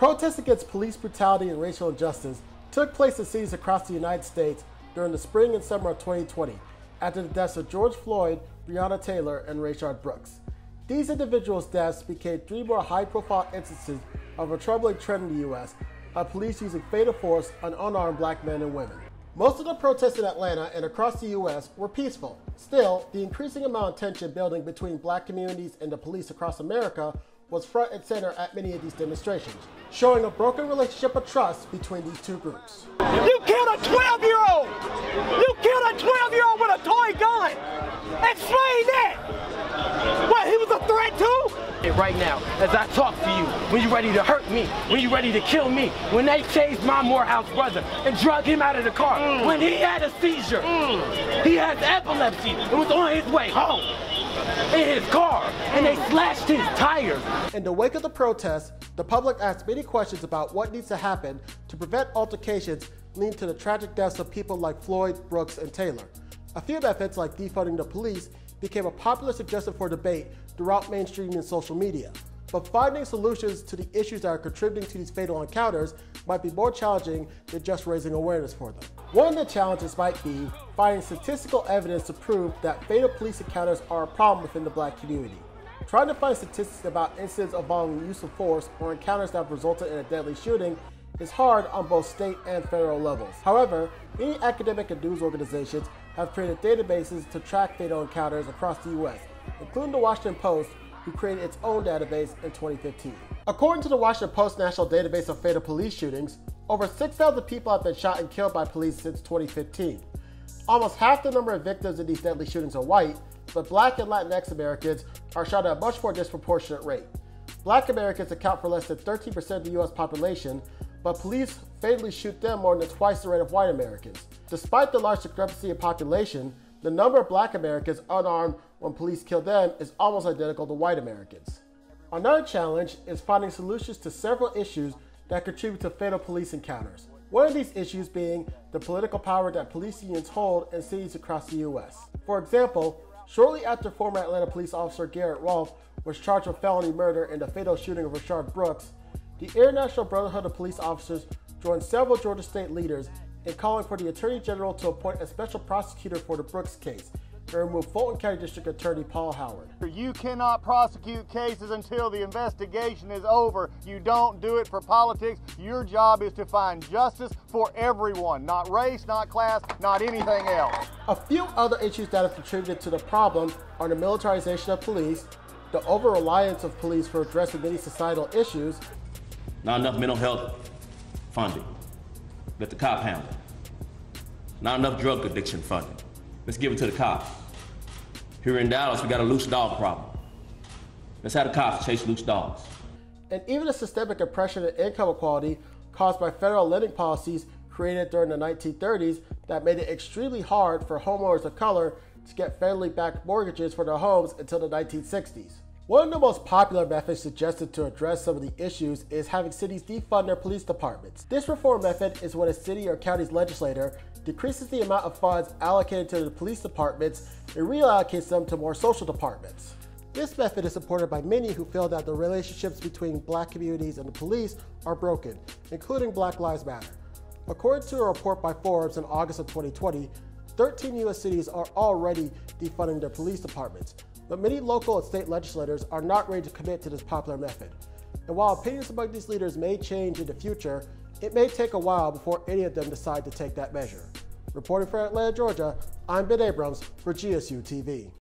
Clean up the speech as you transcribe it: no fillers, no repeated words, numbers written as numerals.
Protests against police brutality and racial injustice took place in cities across the United States during the spring and summer of 2020 after the deaths of George Floyd, Breonna Taylor, and Rayshard Brooks. These individuals' deaths became three more high-profile instances of a troubling trend in the U.S. of police using fatal force on unarmed black men and women. Most of the protests in Atlanta and across the U.S. were peaceful. Still, the increasing amount of tension building between black communities and the police across America was front and center at many of these demonstrations, showing a broken relationship of trust between these two groups. You killed a 12-year-old! You killed a 12-year-old with a toy gun! Explain that! What, he was a threat too? And right now, as I talk to you, when you're ready to hurt me, when you're ready to kill me, when they chased my Morehouse brother and drug him out of the car, when he had a seizure, he has epilepsy and was on his way home in his car, and they slashed his tires. In the wake of the protests, the public asked many questions about what needs to happen to prevent altercations leading to the tragic deaths of people like Floyd, Brooks, and Taylor. A few methods like defunding the police became a popular suggestion for debate throughout mainstream and social media. But finding solutions to the issues that are contributing to these fatal encounters might be more challenging than just raising awareness for them. One of the challenges might be finding statistical evidence to prove that fatal police encounters are a problem within the black community. Trying to find statistics about incidents involving use of force or encounters that have resulted in a deadly shooting is hard on both state and federal levels. However, many academic and news organizations have created databases to track fatal encounters across the U.S., including the Washington Post, who created its own database in 2015. According to the Washington Post National Database of Fatal Police Shootings, over 6,000 people have been shot and killed by police since 2015. Almost half the number of victims in these deadly shootings are white, but Black and Latinx Americans are shot at a much more disproportionate rate. Black Americans account for less than 13% of the U.S. population, but police fatally shoot them more than twice the rate of white Americans. Despite the large discrepancy in population, the number of black Americans unarmed when police kill them is almost identical to white Americans. Another challenge is finding solutions to several issues that contribute to fatal police encounters. One of these issues being the political power that police unions hold in cities across the U.S. For example, shortly after former Atlanta police officer Garrett Rolfe was charged with felony murder in the fatal shooting of Rayshard Brooks, the International Brotherhood of Police Officers joined several Georgia state leaders in calling for the Attorney General to appoint a special prosecutor for the Brooks case and remove Fulton County District Attorney Paul Howard. You cannot prosecute cases until the investigation is over. You don't do it for politics. Your job is to find justice for everyone, not race, not class, not anything else. A few other issues that have contributed to the problem are the militarization of police, the over-reliance of police for addressing many societal issues, not enough mental health funding. Let the cop handle it. Not enough drug addiction funding. Let's give it to the cops. Here in Dallas, we got a loose dog problem. Let's have the cops chase loose dogs. And even the systemic oppression and income equality caused by federal lending policies created during the 1930s that made it extremely hard for homeowners of color to get federally backed mortgages for their homes until the 1960s. One of the most popular methods suggested to address some of the issues is having cities defund their police departments. This reform method is when a city or county's legislator decreases the amount of funds allocated to the police departments and reallocates them to more social departments. This method is supported by many who feel that the relationships between black communities and the police are broken, including Black Lives Matter. According to a report by Forbes in August of 2020, 13 U.S. cities are already defunding their police departments, but many local and state legislators are not ready to commit to this popular method. And while opinions among these leaders may change in the future, it may take a while before any of them decide to take that measure. Reporting from Atlanta, Georgia, I'm Ben Abrams for GSU-TV.